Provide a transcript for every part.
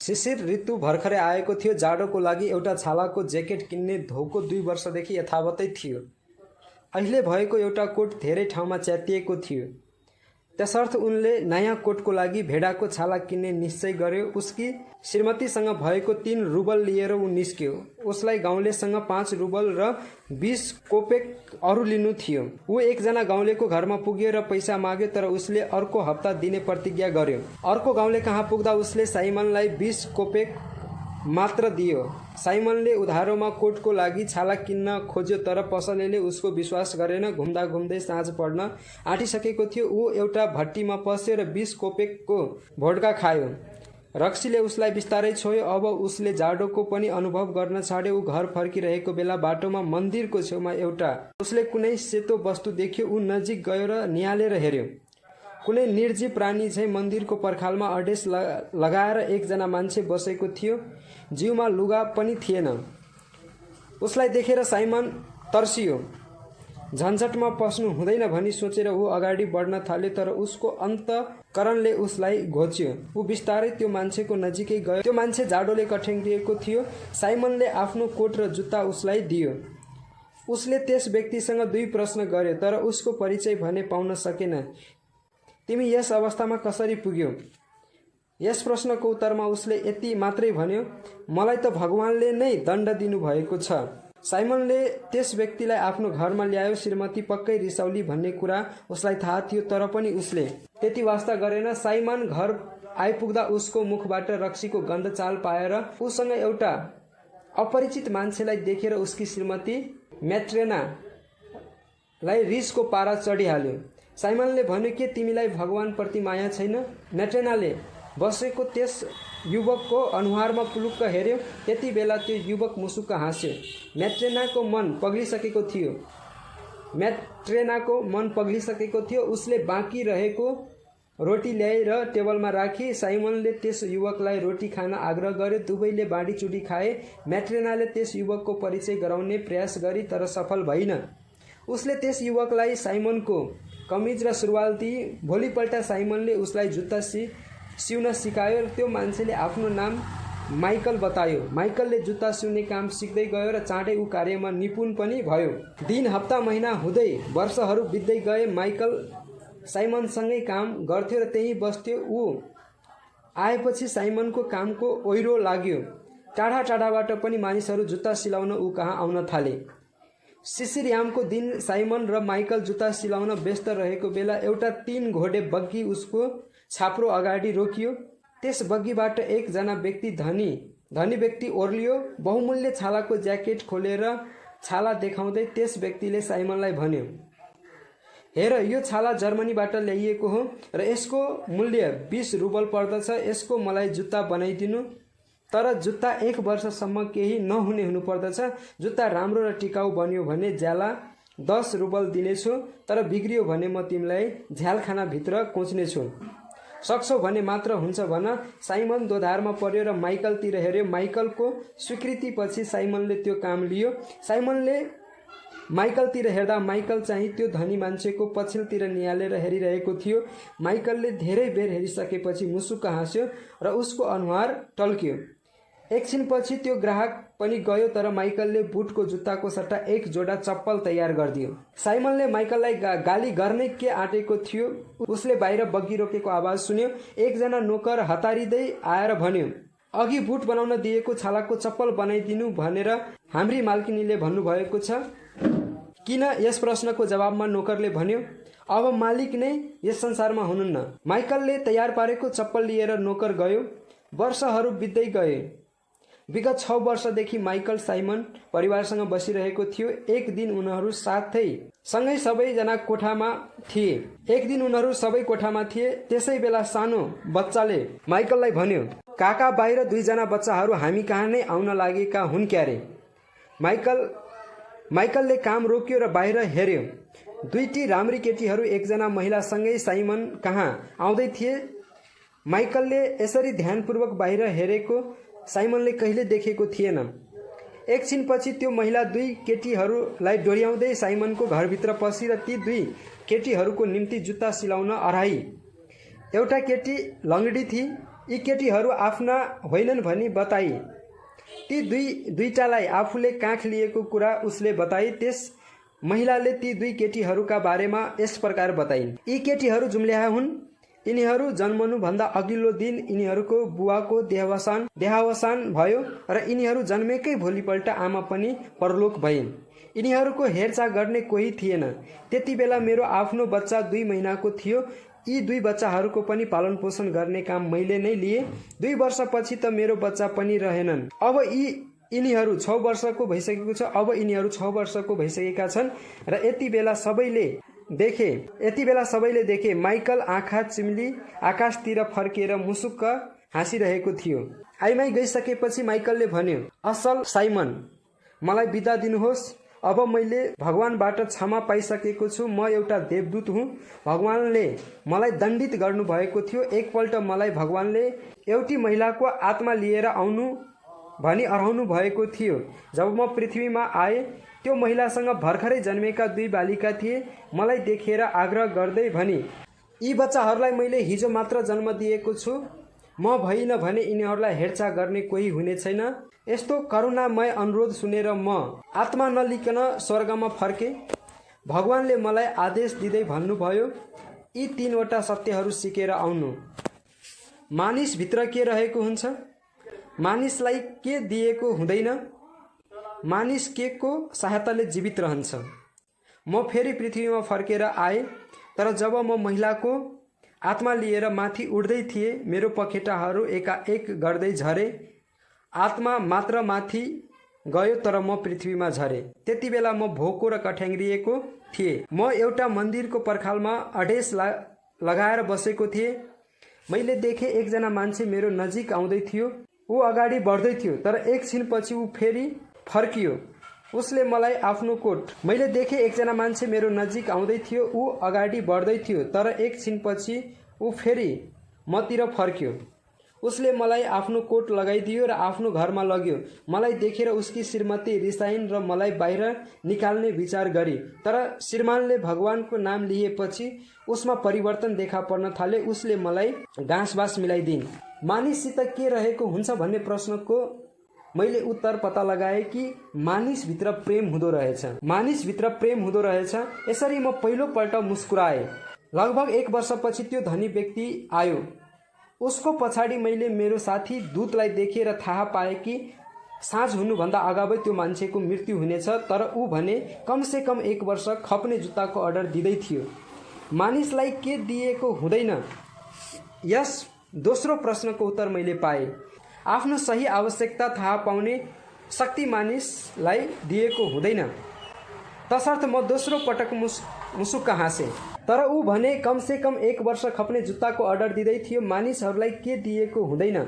शिशिर ऋतु भर्खरै आएको थियो। जाडोको लागि एउटा छालाको ज्याकेट किन्ने धोको 2 वर्षदेखि यथावतै थियो। अहिले भएको एउटा कोट धेरै ठाउँमा च्यातिएको थियो। त्यसर्थ उनले नयाँ कोटको लागि भेडाको छाला किन्ने निश्चय गर्यो। उसकी श्रीमतीसँग भएको 3 रुबल लिएर ऊ निस्क्यो। उसलाई गाउँलेसँग 5 रुबल र 20 कोपेक अरू लिनु थियो। ऊ एकजना गाउँलेको घरमा पुग्यो र पैसा माग्यो, तर उसले अर्को हप्ता दिने प्रतिज्ञा गर्यो। अर्को गाउँले कहाँ पुग्दा उसले साइमनलाई 20 कोपेक मात्र दियो। साइमनले उधारोमा कोटको लागि छाला किन्न खोज्यो, तर पसलेले उसको विश्वास गरेन। घुम्दा घुम्दै साँझ पर्न आँटिसकेको थियो। ऊ एउटा भट्टीमा पस्यो र 20 कोपेकको भोड्का खायो। रक्सीले उसलाई बिस्तारै छोयो। अब उसले जाडोको पनि अनुभव गर्न छाड्यो। ऊ घर फर्किरहेको बेला बाटोमा मन्दिरको छेउमा एउटा उसले कुनै सेतो वस्तु देख्यो। ऊ नजिक गयो र निहालेर हेर्यो। कुनै निर्जीव प्राणी झैं मन्दिरको पर्खालमा अडेस लगाएर एकजना मान्छे बसेको थियो। जिउमा लुगा पनि थिएन। उसलाई देखेर साइमन तर्सियो। झन्झटमा पस्नु हुँदैन भनी सोचेर ऊ अगाडि बढ्न थाल्यो, तर उसको अन्तकरणले उसलाई घोच्यो। ऊ बिस्तारै त्यो मान्छेको नजिकै गयो। त्यो मान्छे जाडोले कठ्याङ्गिएको थियो। साइमनले आफ्नो कोट र जुत्ता उसलाई दियो। उसले त्यस व्यक्तिसँग 2 प्रश्न गर्यो, तर उसको परिचय भने पाउन सकेन। तिमी यस अवस्थामा कसरी पुग्यौ? यस प्रश्नको उत्तरमा उसले यति मात्रै भन्यो, मलाई त भगवानले नै दण्ड दिनुभएको छ। साइमनले त्यस व्यक्तिलाई आफ्नो घरमा ल्यायो। श्रीमती पक्कै रिसाउली भन्ने कुरा उसलाई थाहा थियो, तर पनि उसले त्यति वास्ता गरेन। साइमन घर आइपुग्दा उसको मुखबाट रक्सीको गन्ध चाल पाएर उसँग एउटा अपरिचित मान्छेलाई देखेर उसकी श्रीमती म्याट्रेनालाई रिसको पारा चढिहाल्यो। साइमनले भन्यो, के तिमीलाई भगवानप्रति माया छैन? म्याट्रेनाले बसेको त्यस युवकको अनुहारमा पुलुक्क हेर्यो। त्यति बेला त्यो युवक मुसुक्क हाँस्यो। म्याट्रेनाको मन पग्लिसकेको थियो। उसले बाँकी रहेको रोटी ल्याएर टेबलमा राखी। साइमनले त्यस युवकलाई रोटी खान आग्रह गर्यो। दुवैले बाँडीचुडी खाए। म्याट्रेनाले त्यस युवकको परिचय गराउने प्रयास गरी, तर सफल भइन। उसले त्यस युवकलाई साइमनको कमिज र सुरुवाल दिए। भोलिपल्ट साइमनले उसलाई जुत्ता सिउन सिकायो। त्यो मान्छेले आफ्नो नाम माइकल बतायो। माइकलले जुत्ता सिउने काम सिक्दै गयो र चाँडै ऊ कार्यमा निपुण पनि भयो। दिन, हप्ता, महिना हुँदै वर्षहरू बित्दै गए। माइकल साइमनसँगै काम गर्थ्यो र त्यहीँ बस्थ्यो। ऊ आएपछि साइमनको कामको ओहिरो लाग्यो। टाढा टाढाबाट पनि मानिसहरू जुत्ता सिलाउन ऊ कहाँ आउन थाले। शिशिरयामको दिन साइमन र माइकल जुत्ता सिलाउन व्यस्त रहेको बेला एउटा 3 घोडे बग्गी उसको छाप्रो अगाडि रोकियो। त्यस बग्गीबाट एकजना व्यक्ति धनी व्यक्ति ओर्लियो। बहुमूल्य छालाको ज्याकेट खोलेर छाला देखाउँदै त्यस व्यक्तिले साइमनलाई भन्यो, हेर, यो छाला जर्मनीबाट ल्याइएको हो र यसको मूल्य 20 रुबल पर्दछ। यसको मलाई जुत्ता बनाइदिनु, तर जुत्ता 1 वर्षसम्म केही नहुने हुनुपर्दछ। जुत्ता राम्रो र टिकाउ बन्यो भने ज्याला 10 रुबल दिनेछु, तर बिग्रियो भने म तिमीलाई झ्यालखानाभित्र कोच्नेछु। सक्छौ भने मात्र हुन्छ भन। साइमन दोधारमा पर्यो र माइकलतिर हेर्यो। माइकलको स्वीकृतिपछि साइमनले त्यो काम लियो। साइमनले माइकलतिर हेर्दा माइकल चाहिँ त्यो धनी मान्छेको पछिल्तिर निहालेर हेरिरहेको थियो। माइकलले धेरै बेर हेरिसकेपछि मुसुक्क हाँस्यो र उसको अनुहार टल्क्यो। एकछिनपछि त्यो ग्राहक पनि गयो, तर माइकलले बुटको जुत्ताको सट्टा 1 जोडा चप्पल तयार गरिदियो। साइमनले माइकललाई गाली गर्ने के आँटेको थियो। उसले बाहिर बग्गी रोकेको आवाज सुन्यो। एकजना नोकर हतारिँदै आएर भन्यो, अघि बुट बनाउन दिएको छालाको चप्पल बनाइदिनु भनेर हाम्री मालकिनीले भन्नुभएको छ। किन? यस प्रश्नको जवाबमा नोकरले भन्यो, अब मालिक नै यस संसारमा हुनुहुन्न। माइकलले तयार पारेको चप्पल लिएर नोकर गयो। वर्षहरू बित्दै गए। विगत 6 वर्षदेखि माइकल साइमन परिवारसँग बसिरहेको थियो। एक दिन उनीहरू सँगै सबैजना कोठामा थिए। त्यसै बेला सानो बच्चाले माइकललाई भन्यो, काका, बाहिर 2 जना बच्चाहरू हामी कहाँ नै आउन लागेका हुन् क्यारे। माइकलले काम रोक्यो र बाहिर हेर्यो। 2टी राम्री केटीहरू एकजना महिलासँगै साइमन कहाँ आउँदै थिए। माइकलले यसरी ध्यानपूर्वक बाहिर हेरेको साइमनले कहिले देखेको थिएन। एकछिनपछि त्यो महिला 2 केटीहरूलाई डोर्याउँदै साइमनको घरभित्र पसी र ती 2 केटीहरूको निम्ति जुत्ता सिलाउन अराई। एउटा केटी लङ्गडी थिए, यी केटीहरू आफ्ना होइनन् भनी बताई। ती दुईटालाई आफूले काख लिएको कुरा उसले बताई। त्यस महिलाले ती दुई केटीहरूका बारेमा यस प्रकार बताइन्। यी केटीहरू जुम्ल्याहा हुन्। यिनीहरू जन्मनुभन्दा अघिल्लो दिन यिनीहरूको बुवाको देहावसान भयो र यिनीहरू जन्मेकै भोलिपल्ट आमा पनि परलोक भइन्। यिनीहरूको हेरचाह गर्ने कोही थिएन। त्यति बेला मेरो आफ्नो बच्चा 2 महिनाको थियो। यी 2 बच्चाहरूको पनि पालन पोषण गर्ने काम मैले नै लिए। 2 वर्षपछि त मेरो बच्चा पनि रहेनन्। अब यिनीहरू 6 वर्षको भइसकेको छ। अब यिनीहरू 6 वर्षको भइसकेका छन् र यति बेला सबैले देखे माइकल आँखा चिम्ली आकाशतिर फर्केर मुसुक्क हाँसिरहेको थियो। आइमाई गइसकेपछि माइकलले भन्यो, असल साइमन, मलाई बिदा दिनुहोस्। अब मैले भगवानबाट क्षमा पाइसकेको छु। म एउटा देवदूत हुँ। भगवानले मलाई दण्डित गर्नुभएको थियो। एकपल्ट मलाई भगवानले एउटी महिलाको आत्मा लिएर आउनु भनी अराउनु भएको थियो। जब म पृथ्वीमा आए, त्यो महिलासँग भर्खरै जन्मेका 2 बालिका थिए। मलाई देखेर आग्रह गर्दै भनी, यी बच्चाहरूलाई मैले हिजो मात्र जन्म दिएको छु। म भइन भने यिनीहरूलाई हेरचाह गर्ने कोही हुने छैन। यस्तो करुणामय अनुरोध सुनेर म आत्मा नलिकन स्वर्गमा फर्के। भगवानले मलाई आदेश दिँदै भन्नुभयो, यी 3वटा सत्यहरू सिकेर आउनु। मानिसभित्र के रहेको हुन्छ? मानिसलाई के दिएको हुँदैन? मानिस के को सहायताले जीवित रहन्छ? म फेरि पृथ्वीमा फर्केर आए, तर जब म महिलाको आत्मा लिएर माथि उड्दै थिए, मेरो पखेटाहरू एकाएक गर्दै झरे। आत्मा मात्र माथि गयो, तर म पृथ्वीमा झरे। त्यति बेला म भोको र कठ्याङ्ग्रिएको थिएँ। म एउटा मन्दिरको पर्खालमा अडेस लगाएर बसेको थिएँ। मैले देखेँ एकजना मान्छे मेरो नजिक आउँदै थियो। ऊ अगाडि बढ्दै थियो, तर एकछिनपछि ऊ फेरि फर्कियो। उसले मलाई आफ्नो कोट मैले देखेँ एकजना मान्छे मेरो नजिक आउँदै थियो। ऊ अगाडि बढ्दै थियो, तर एकछिनपछि ऊ फेरि मतिर फर्क्यो। उसले मलाई आफ्नो कोट लगाइदियो र आफ्नो घरमा लग्यो। मलाई देखेर उसकी श्रीमती रिसाइन् र मलाई बाहिर निकाल्ने विचार गरी, तर श्रीमानले भगवानको नाम लिएपछि उसमा परिवर्तन देखा पर्न थाले। उसले मलाई घाँसबास मिलाइदिन्। मानिससित के रहेको हुन्छ भन्ने प्रश्नको मैले उत्तर पत्ता लगाएँ कि मानिसभित्र प्रेम हुँदो रहेछ। मानिसभित्र प्रेम हुँदो रहेछ। यसरी म पहिलोपल्ट मुस्कुराएँ। लगभग 1 वर्षपछि त्यो धनी व्यक्ति आयो। उसको पछाडि मैले मेरो साथी दूतलाई देखेर थाहा पाएँ कि साँझ हुनुभन्दा अगावै त्यो मान्छेको मृत्यु हुनेछ, तर ऊ भने कमसे कम 1 वर्ष खप्ने जुत्ताको अर्डर दिँदै थियो। मानिसलाई के दिएको हुँदैन? यस दोस्रो प्रश्नको उत्तर मैले पाएँ। आफ्नो सही आवश्यकता थाहा पाउने शक्ति मानिसलाई दिएको हुँदैन। तसर्थ म दोस्रो पटक मुसुक्क हाँसेँ। तर ऊ भने कमसे कम 1 वर्ष खप्ने जुत्ताको अर्डर दिँदै थियो। मानिसहरूलाई के दिएको हुँदैन?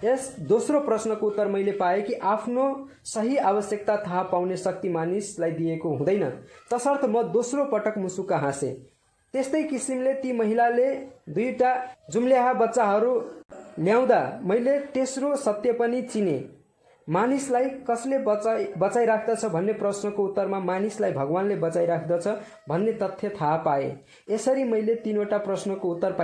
यस दोस्रो प्रश्नको उत्तर मैले पाएँ कि आफ्नो सही आवश्यकता थाहा पाउने शक्ति मानिसलाई दिएको हुँदैन। तसर्थ म दोस्रो पटक मुसुक्क हाँसेँ। त्यस्तै किसिमले ती महिलाले 2टा जुम्ल्याहा बच्चाहरू ल्याउँदा मैले तेस्रो सत्य पनि चिने। मानिसलाई कसले बचाइराख्दछ भन्ने प्रश्नको उत्तरमा मानिसलाई भगवानले बचाइराख्दछ भन्ने तथ्य थाहा पाए। यसरी मैले 3वटा प्रश्नको उत्तर पाइ